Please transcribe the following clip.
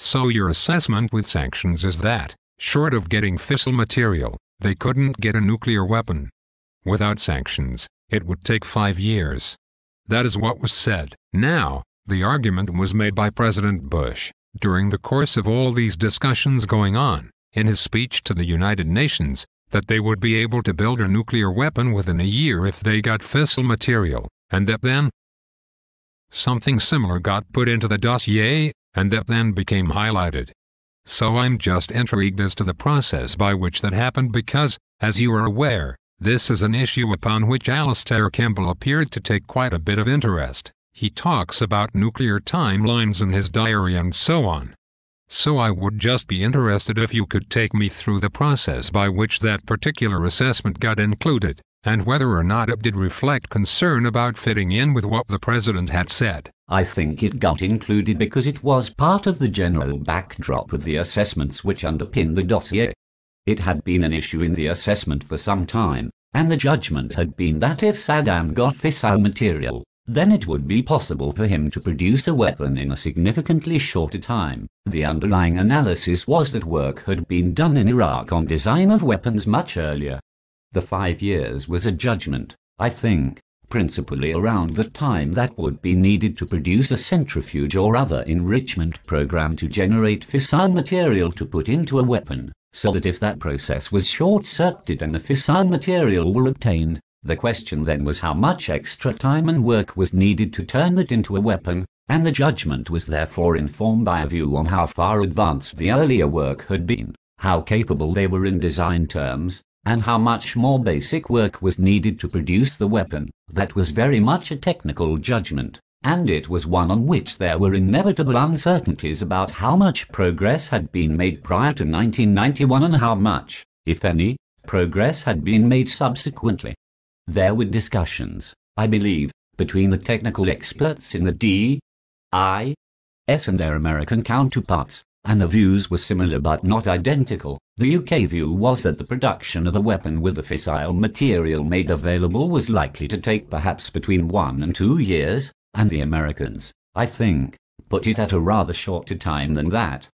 So your assessment with sanctions is that, short of getting fissile material, they couldn't get a nuclear weapon. Without sanctions, it would take 5 years. That is what was said. Now, the argument was made by President Bush, during the course of all these discussions going on, in his speech to the United Nations, that they would be able to build a nuclear weapon within a year if they got fissile material, and that then something similar got put into the dossier, and that then became highlighted. So I'm just intrigued as to the process by which that happened because, as you are aware, this is an issue upon which Alister Campbell appeared to take quite a bit of interest. He talks about nuclear timelines in his diary and so on. So I would just be interested if you could take me through the process by which that particular assessment got included, and whether or not it did reflect concern about fitting in with what the president had said. I think it got included because it was part of the general backdrop of the assessments which underpinned the dossier. It had been an issue in the assessment for some time, and the judgment had been that if Saddam got fissile material, then it would be possible for him to produce a weapon in a significantly shorter time. The underlying analysis was that work had been done in Iraq on design of weapons much earlier. The 5 years was a judgment, I think, principally around the time that would be needed to produce a centrifuge or other enrichment program to generate fissile material to put into a weapon, so that if that process was short-circuited and the fissile material were obtained, the question then was how much extra time and work was needed to turn that into a weapon, and the judgment was therefore informed by a view on how far advanced the earlier work had been, how capable they were in design terms, and how much more basic work was needed to produce the weapon. That was very much a technical judgment, and it was one on which there were inevitable uncertainties about how much progress had been made prior to 1991 and how much, if any, progress had been made subsequently. There were discussions, I believe, between the technical experts in the DIS and their American counterparts, and the views were similar but not identical. The UK view was that the production of a weapon with the fissile material made available was likely to take perhaps between 1 and 2 years, and the Americans, I think, put it at a rather shorter time than that.